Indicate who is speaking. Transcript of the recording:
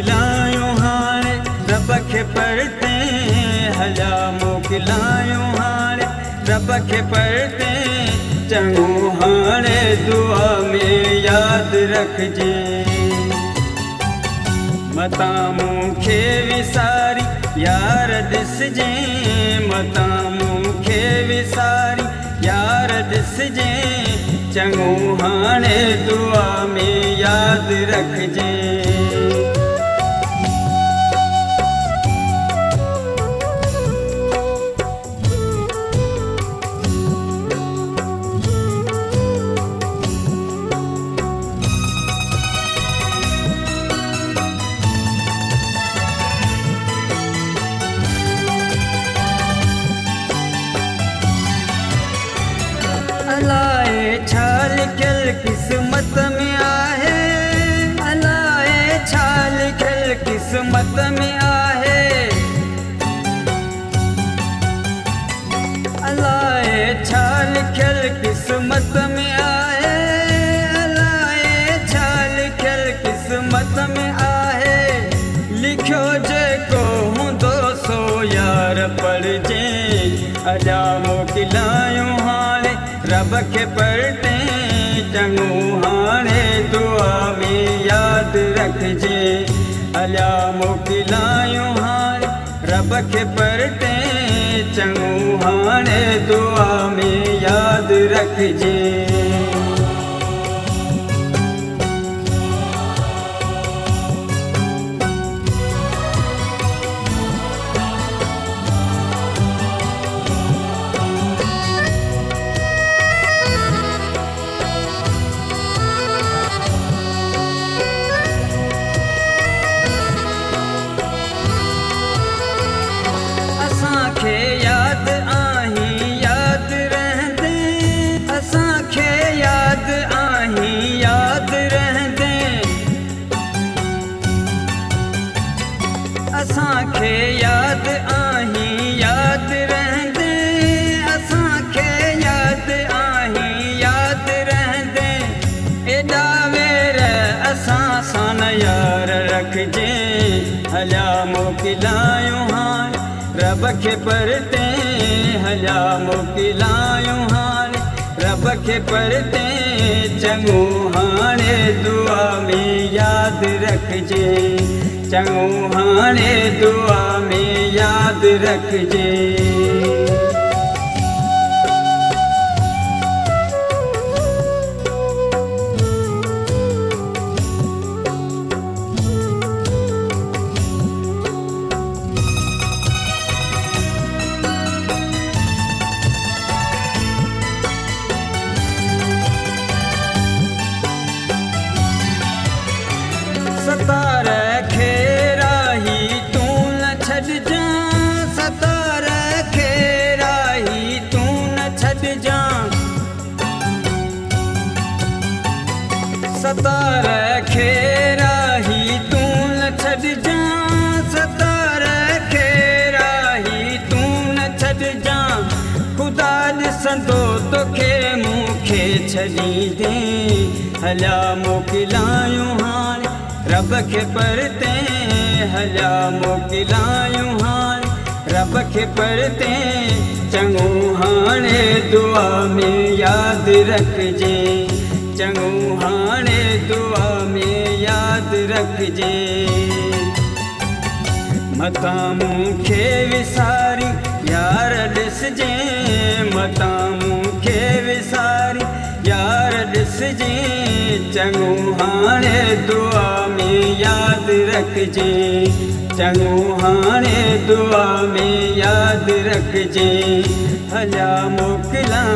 Speaker 1: मोकिलायूं हाणे रब खे परते हलिया मोकिलायूं हाणे रब खे परते चङो हाणे दुआ में यादि रखिजे मतां मूंखे विसारी यार ॾिसजे मतां मूंखे विसारी यार ॾिसजे चङो हाणे दुआ में यादि रखिजे अलाए छा लिखियल किस्मत में आहे अलाए छा लिखियल किस्मत में आहे अलाए छा लिखियल किस्मत में आहे अलाए छा लिखियल किस्मत में आहे लिखियो जेको हूंदो सो यार पढ़जे अॼा मोकिलायूं हाणे रब खे परते चङो हाणे दुआ में यादि रखिजे हलिया मोकिलायूं हाणे रब खे परते चङो हाणे दुआ में यादि रखिजे असांखे यादि आहीं यादि रहंदे असांखे यादि आहीं यादि रहंदे असांखे यादि आहीं यादि रहंदे असांखे यादि आहीं यादि रहंदे एॾा वेर असां सां न यार रखिजे हलिया मोकिलायूं हाणे रब खे परते हलिया मोकिलायूं हाणे रब खे परते चङो हाणे दुआ में यादि रखिजे चङो हाणे दुआ में यादि रखिजे सतार खे राही तूं न छॾिजां सतार खे राही तूं न छॾिजां सतार खे राही तूं न छॾिजां सतार खे राही तूं न छॾिजां ख़ुदा ॾिसंदो तोखे मूंखे छॾींदे हलिया मोकिलायूं हाणे रब खे परते हलिया मोकिलायूं हाणे रब खे परते चङो हाणे दुआ में यादि रखिजे चङो हाणे दुआ में यादि रखिजे मतां मूंखे विसारी यार ॾिसजे मतां मूंखे विसारी यार ॾिसजे चङो हाणे दुआ में यादि रखिजे चङो हाणे दुआ में यादि रखिजे हलिया मोकिलां